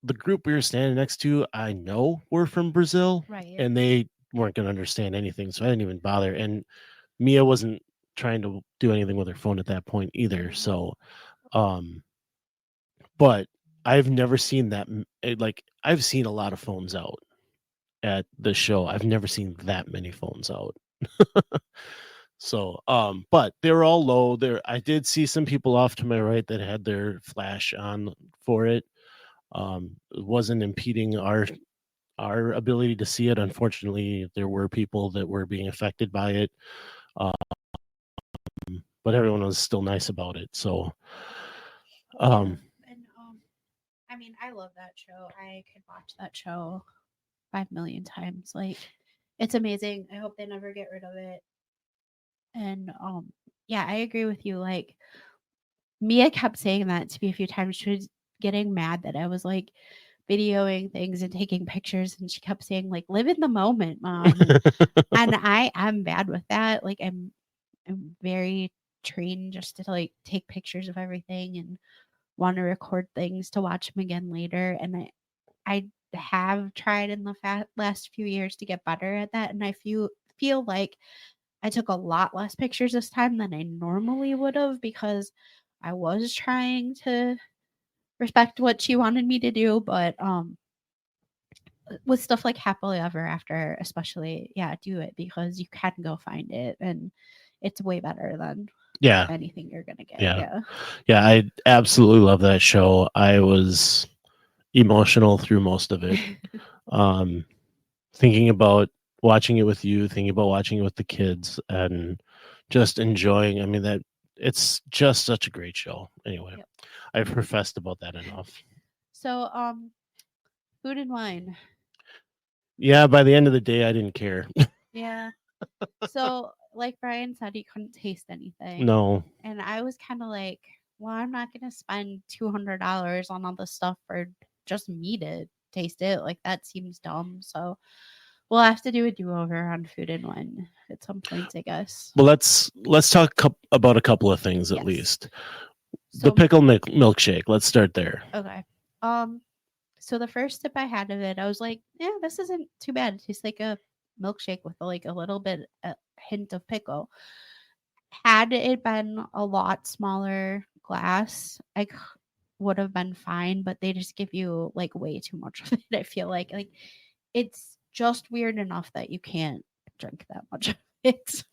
the group we were standing next to, I know were from Brazil, Right. and they weren't going to understand anything, so I didn't even bother. And Mia wasn't trying to do anything with her phone at that point either. So, but I've never seen that. Like, I've seen a lot of phones out at the show. I've never seen that many phones out. So, but they were all low there. I did see some people off to my right that had their flash on for it. It wasn't impeding our ability to see it. Unfortunately, there were people that were being affected by it. But everyone was still nice about it. So, and I mean, I love that show. I could watch that show 5 million times. Like, it's amazing. I hope they never get rid of it. And yeah, I agree with you. Like, Mia kept saying that to me a few times. She was getting mad that I was like videoing things and taking pictures, and she kept saying like, live in the moment, Mom. And I'm bad with that. Like, I'm very trained just to like take pictures of everything and want to record things to watch them again later. And I have tried in the last few years to get better at that, and I feel like I took a lot less pictures this time than I normally would have, because I was trying to respect what she wanted me to do. But with stuff like Happily Ever After, especially, yeah, do it, because you can go find it and it's way better than anything you're gonna get. Yeah, I absolutely love that show. I was emotional through most of it. Thinking about watching it with you, thinking about watching it with the kids, and just enjoying. I mean, that it's just such a great show. Anyway, I've professed about that enough. So, food and wine. Yeah, by the end of the day, I didn't care. Yeah. So, like Brian said, he couldn't taste anything. No. And I was kind of like, well, I'm not going to spend $200 on all this stuff for just me to taste it. Like, that seems dumb. So, we'll have to do a do-over on food and wine at some point, I guess. Well, let's talk about a couple of things at least. So, the pickle milkshake. Let's start there. Okay. So the first sip I had of it, I was like, yeah, this isn't too bad. It tastes like a milkshake with like a little bit, a hint of pickle. Had it been a lot smaller glass, I would have been fine, but they just give you like way too much of it. I feel like it's just weird enough that you can't drink that much of it.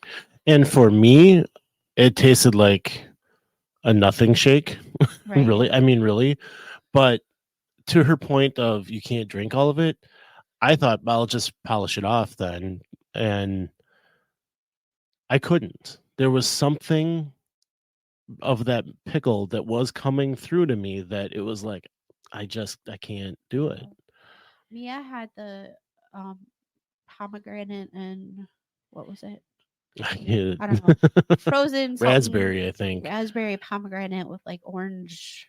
And for me, it tasted like a nothing shake. Right. Really? I mean, really. But to her point of you can't drink all of it, I thought, well, I'll just polish it off then. And I couldn't. There was something of that pickle that was coming through to me that it was like, I can't do it. Mia had the pomegranate and what was it? Yeah. I don't know, frozen something- Raspberry, I think. raspberry pomegranate with like orange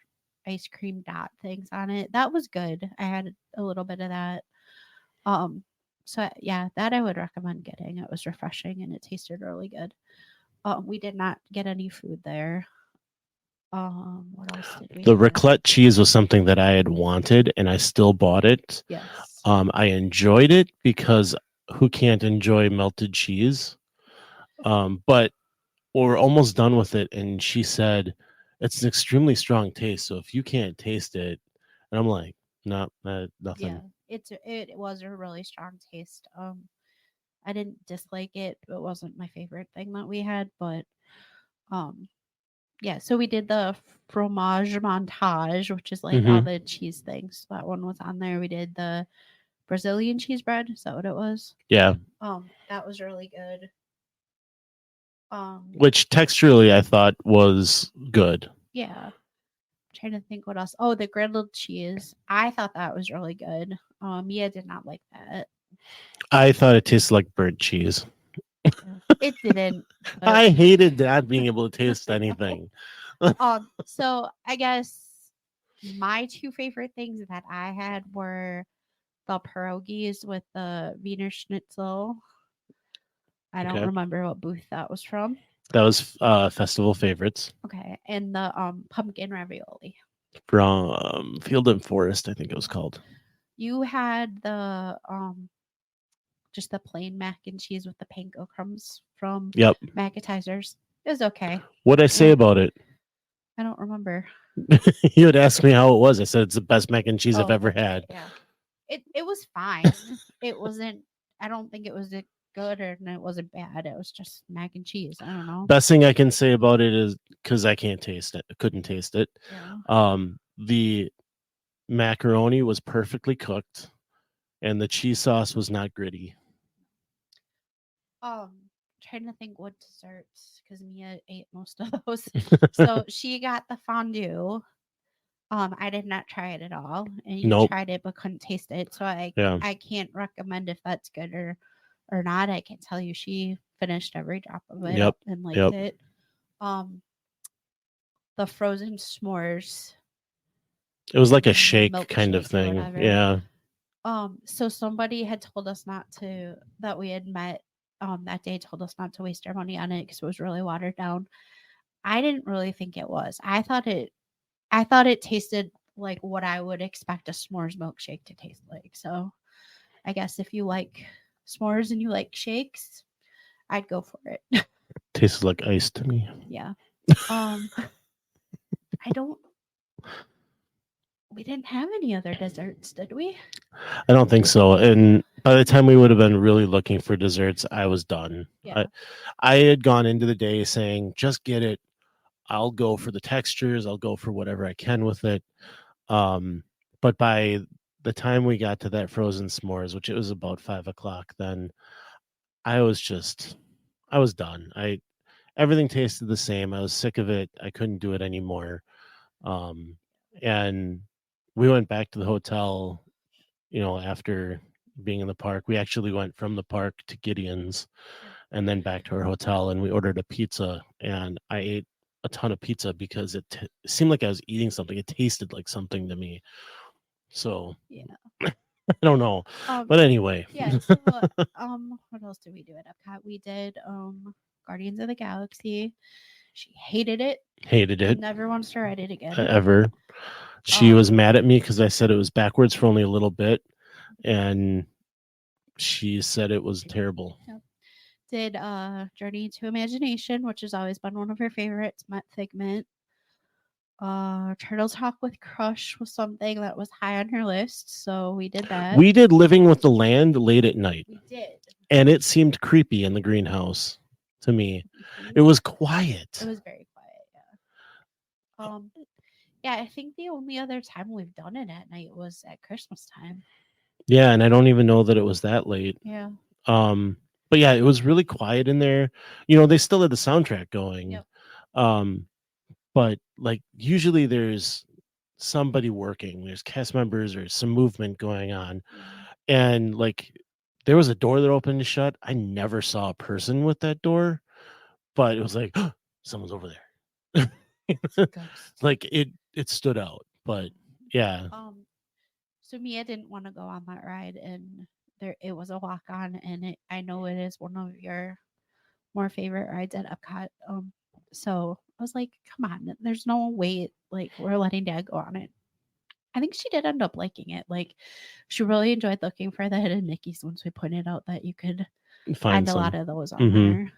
ice cream dot things on it. That was good. I had a little bit of that. So yeah, that I would recommend getting. It was refreshing and it tasted really good. We did not get any food there. What else did we The have? raclette cheese was something that I had wanted, and I still bought it. Yes. I enjoyed it because who can't enjoy melted cheese? But we're almost done with it, and she said it's an extremely strong taste. So if you can't taste it, and I'm like, no, nothing. Yeah, it was a really strong taste. I didn't dislike it. It wasn't my favorite thing that we had, but um, yeah. So we did the fromage montage, which is like all Mhm. the cheese things. That one was on there. We did the Brazilian cheese bread. Is that what it was? Yeah, That was really good. which texturally I thought was good. Yeah. Trying to think what else. Oh, the grilled cheese. I thought that was really good. Mia did not like that. I thought it tasted like burnt cheese. It didn't. but- I hated not being able to taste anything. So I guess my two favorite things that I had were the pierogies with the Wiener Schnitzel. I don't Okay. remember what booth that was from. That was festival favorites Okay, and the pumpkin ravioli. from Field and Forest, I think it was called. You had the just the plain mac and cheese with the panko crumbs from Yep. Macatizers. It was okay. What'd I say Yeah. about it? I don't remember. You would ask me how it was. I said it's the best mac and cheese I've ever Okay, had. Yeah, it was fine. It wasn't. I don't think it was good or and it wasn't bad. It was just mac and cheese. I don't know. Best thing I can say about it is because I can't taste it. I couldn't taste it. Yeah. The macaroni was perfectly cooked, and the cheese sauce was not gritty. Trying to think what desserts because Mia ate most of those. So she got the fondue. I did not try it at all, and you Nope. tried it but couldn't taste it. So Yeah. I can't recommend if that's good or not. I can tell you she finished every drop of it Yep, and liked yep. it. The frozen s'mores. It was like a shake kind of Milkshake or thing. whatever. Yeah. So somebody had told us that we had met that day told us not to waste our money on it because it was really watered down. I didn't really think it was. I thought it tasted like what I would expect a s'mores milkshake to taste like. So I guess if you like s'mores and you like shakes, I'd go for it. Tastes like ice to me. Yeah. We didn't have any other desserts, did we? I don't think so. And by the time we would have been really looking for desserts, I was done. Yeah. I had gone into the day saying, just get it. I'll go for the textures. I'll go for whatever I can with it. But by the time we got to that frozen s'mores, which it was about 5:00, then I was done. Everything tasted the same. I was sick of it. I couldn't do it anymore. And we went back to the hotel, after being in the park. We actually went from the park to Gideon's and then back to our hotel, and we ordered a pizza, and I ate a ton of pizza because it seemed like I was eating something. It tasted like something to me. So Yeah. I don't know. But anyway. Yeah. So, what else did we do at Epcot? We did Guardians of the Galaxy. She hated it. Hated it. Never wants to ride it again. Ever. She was mad at me because I said it was backwards for only a little bit, and she said it was terrible. Yep. Did Journey to Imagination, which has always been one of her favorites. Met Figment. Turtle Talk with Crush was something that was high on her list, so we did that. We did Living with the Land late at night. We did. And it seemed creepy in the greenhouse to me. It was quiet. It was very quiet, yeah. Yeah, I think the only other time we've done it at night was at Christmas time. Yeah, and I don't even know that it was that late. Yeah. But yeah, it was really quiet in there. They still had the soundtrack going. Yep. But like usually there's somebody working, there's cast members or some movement going on. And like there was a door that opened and shut. I never saw a person with that door, but it was like someone's over there. Ghost. Like it stood out. But yeah, So Mia didn't want to go on that ride, and it was a walk on, and I know it is one of your more favorite rides at Epcot. So I was like, come on, there's no way like we're letting Dad go on it. I think she did end up liking it. Like she really enjoyed looking for the hidden Mickeys once we pointed out that you could find a lot of those on there.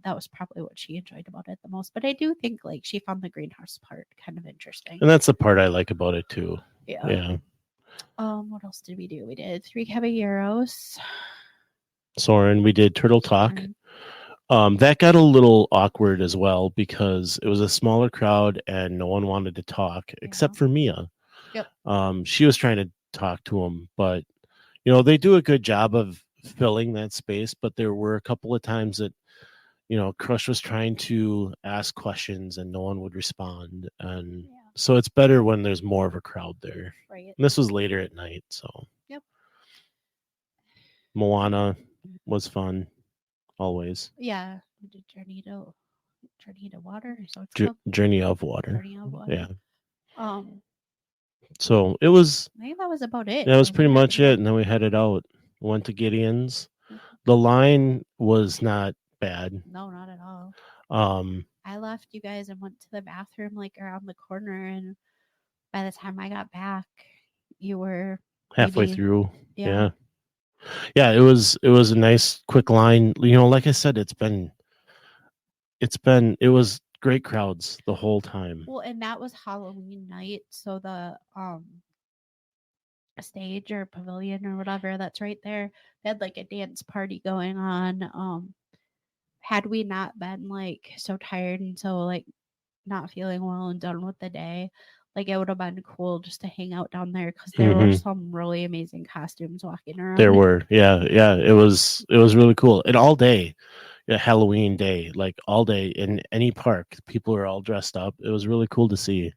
That was probably what she enjoyed about it the most. But I do think like she found the greenhouse part kind of interesting. And that's the part I like about it too. Yeah. What else did we do? We did 3 Caballeros. Soren, we did Turtle Talk. That got a little awkward as well because it was a smaller crowd and no one wanted to talk except for Mia. Yep. She was trying to talk to him, but they do a good job of filling that space. But there were a couple of times that Crush was trying to ask questions and no one would respond, and so it's better when there's more of a crowd there. Right. And this was later at night, so yep. Moana was fun. Always. Yeah. We did Journey to Water. So it's Journey of Water. Journey of Water. Yeah. So it was. I think that was about it. That was pretty much it, and then we headed out. Went to Gideon's. The line was not bad. No, not at all. I left you guys and went to the bathroom like around the corner, and by the time I got back, you were halfway through. Yeah. It was a nice quick line. Like I said, it was great crowds the whole time. Well, and that was Halloween night, so the stage or pavilion or whatever that's right there, they had like a dance party going on. Had we not been like so tired and so like not feeling well and done with the day, like it would have been cool just to hang out down there because there were some really amazing costumes walking around. There were, yeah. It was really cool. And all day, Halloween day, like all day in any park, people are all dressed up. It was really cool to see.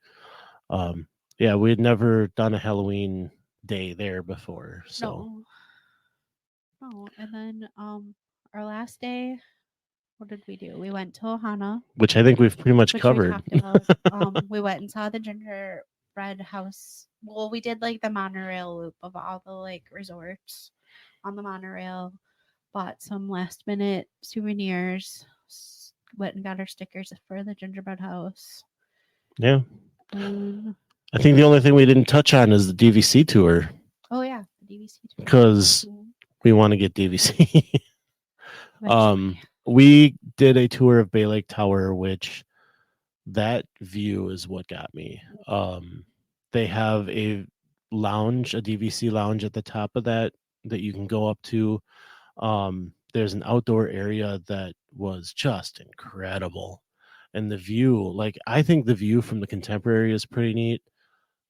We had never done a Halloween day there before. So no. And then our last day, what did we do? We went to Ohana, which I think we've pretty much covered. We talked about. We went and saw the gingerbread house. Well, we did like the monorail loop of all the like resorts on the monorail. Bought some last minute souvenirs. Went and got our stickers for the gingerbread house. Yeah. I think the only thing we didn't touch on is the DVC tour. Oh yeah, the DVC tour. Because we want to get DVC. We did a tour of Bay Lake Tower, which that view is what got me. They have a lounge, a DVC lounge at the top of that you can go up to. There's an outdoor area that was just incredible. And the view, like I think the view from the Contemporary is pretty neat.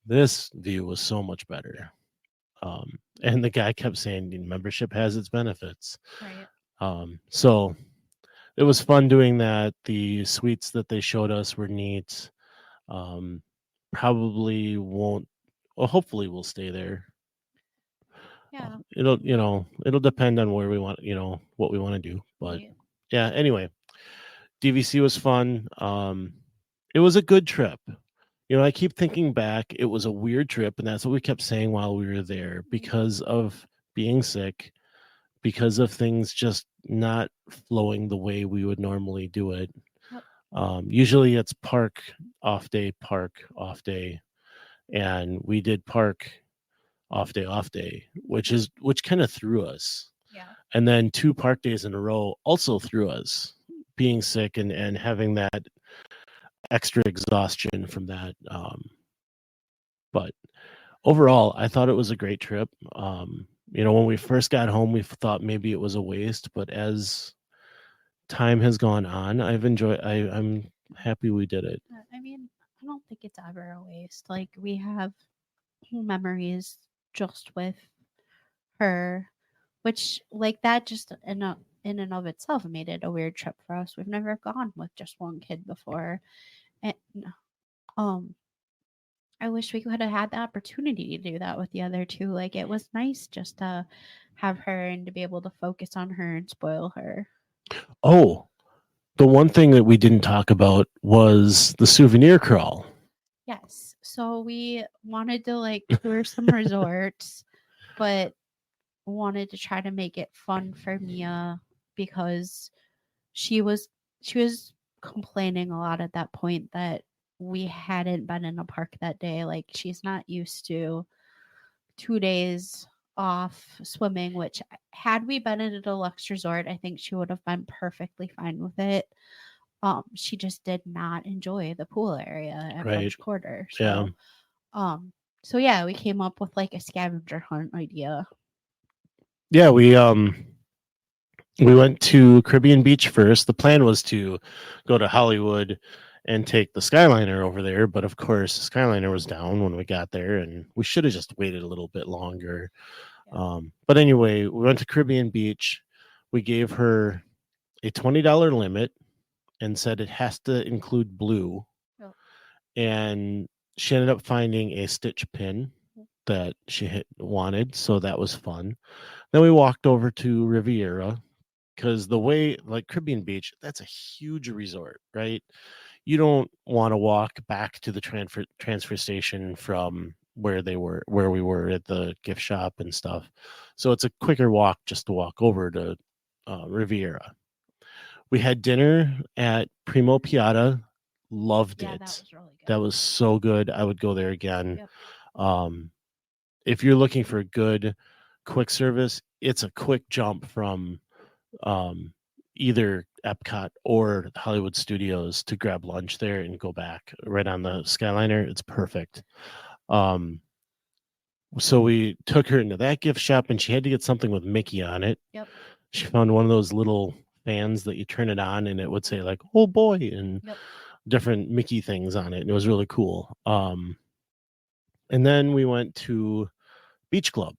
This view was so much better. And the guy kept saying membership has its benefits. Right. So it was fun doing that. The suites that they showed us were neat. Probably won't, well, hopefully we'll stay there. Yeah. It'll depend on where we want, what we want to do. But yeah, anyway, DVC was fun. It was a good trip. I keep thinking back, it was a weird trip, and that's what we kept saying while we were there because of being sick, because of things just not flowing the way we would normally do it. Usually it's park off day, and we did park off day, which kind of threw us. Yeah. And then 2 park days in a row also threw us, being sick and having that extra exhaustion from that. But overall, I thought it was a great trip. When we first got home, we thought maybe it was a waste, but as time has gone on, I'm happy we did it. I mean, I don't think it's ever a waste. Like we have memories just with her, which like that just in and of itself made it a weird trip for us. We've never gone with just one kid before. And I wish we could have had the opportunity to do that with the other two. Like, it was nice just to have her and to be able to focus on her and spoil her. Oh, the one thing that we didn't talk about was the souvenir crawl. Yes. So we wanted to like tour some resorts, but wanted to try to make it fun for Mia because she was complaining a lot at that point that we hadn't been in a park that day. Like, she's not used to 2 days off swimming, which had we been in a deluxe resort, I think she would have been perfectly fine with it. She just did not enjoy the pool area at Right. French Quarter. Yeah. So yeah, we came up with like a scavenger hunt idea. Yeah, we went to Caribbean Beach first. The plan was to go to Hollywood and take the Skyliner over there, but of course the Skyliner was down when we got there, and we should have just waited a little bit longer. Yeah. But anyway, we went to Caribbean Beach. We gave her a $20 limit and said it has to include blue. Yep. And she ended up finding a Stitch pin that she wanted, so that was fun. Then we walked over to Riviera, because the way, like Caribbean Beach, that's a huge resort, right? You don't want to walk back to the transfer station from where we were at the gift shop and stuff. So it's a quicker walk just to walk over to Riviera. We had dinner at Primo Piatti. Loved Yeah, it. that was really good. That was so good. I would go there again. Yep. If you're looking for good quick service, it's a quick jump from either Epcot or Hollywood Studios to grab lunch there and go back right on the Skyliner. It's perfect. So we took her into that gift shop, and she had to get something with Mickey on it. Yep. She found one of those little fans that you turn it on and it would say like, "Oh boy," and different Mickey things on it. And it was really cool. And then we went to Beach Club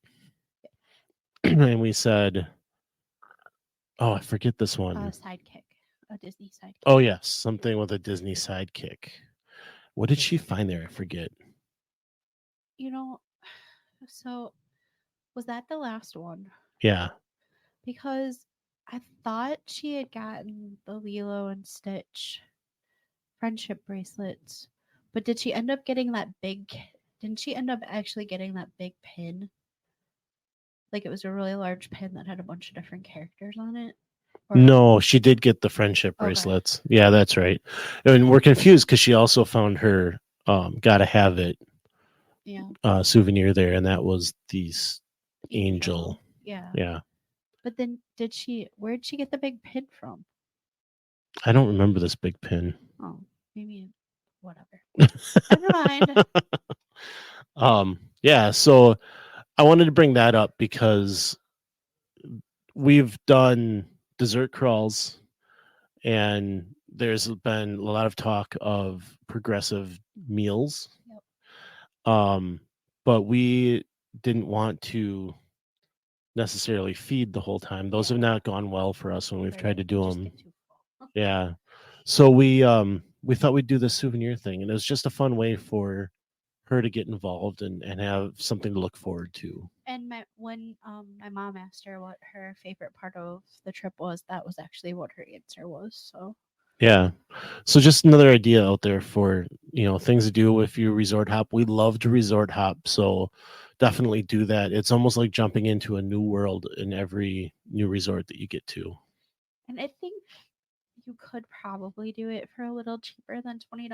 and we said, oh, I forget this one. Sidekick. A Disney sidekick. Oh, yes. Something with a Disney sidekick. What did she find there? I forget. So was that the last one? Yeah. Because I thought she had gotten the Lilo and Stitch friendship bracelets. But did she end up getting that didn't she end up actually getting that big pin? Like, it was a really large pin that had a bunch of different characters on it? No, she did get the friendship bracelets. Okay. Yeah, that's right. And we're confused because she also found her Gotta Have It souvenir there, and that was these angel. Yeah. Yeah. But then where'd she get the big pin from? I don't remember this big pin. Oh, maybe whatever. Never mind. Yeah, so I wanted to bring that up because we've done dessert crawls, and there's been a lot of talk of progressive meals. Yep. But we didn't want to necessarily feed the whole time. Those have not gone well for us when we've tried to do them. Yeah. So we thought we'd do the souvenir thing, and it was just a fun way for her to get involved and have something to look forward to. And when my mom asked her what her favorite part of the trip was, that was actually what her answer was. So yeah. So just another idea out there for, things to do if you resort hop. We love to resort hop, so definitely do that. It's almost like jumping into a new world in every new resort that you get to. And I think you could probably do it for a little cheaper than $20.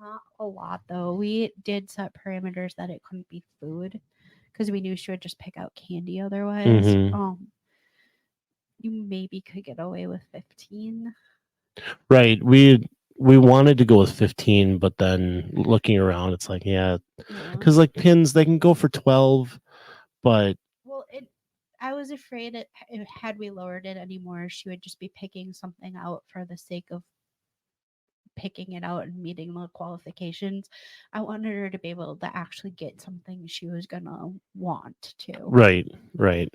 Not a lot, though. We did set parameters that it couldn't be food because we knew she would just pick out candy otherwise. Mm-hmm. You maybe could get away with 15. Right. We wanted to go with 15, but then looking around, it's like, because like pins, they can go for 12, but I was afraid had we lowered it anymore, she would just be picking something out for the sake of picking it out and meeting the qualifications. I wanted her to be able to actually get something she was gonna want to. Right.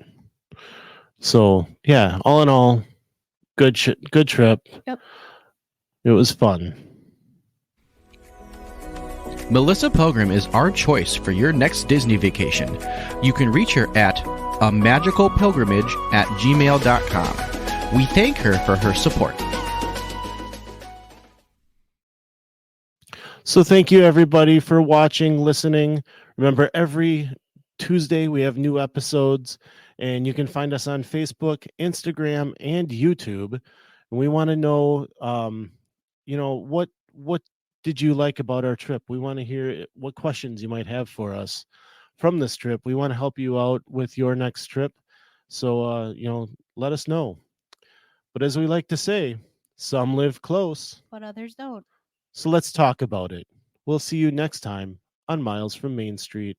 So yeah, all in all, good trip. Yep. It was fun. Melissa Pilgrim is our choice for your next Disney vacation. You can reach her at amagicalpilgrimage@gmail.com. We thank her for her support. So thank you everybody for watching, listening. Remember, every Tuesday we have new episodes, and you can find us on Facebook, Instagram, and YouTube. And we want to know, what did you like about our trip? We want to hear what questions you might have for us from this trip. We want to help you out with your next trip. So, let us know. But as we like to say, some live close, But others don't. so let's talk about it. We'll see you next time on Miles from Main Street.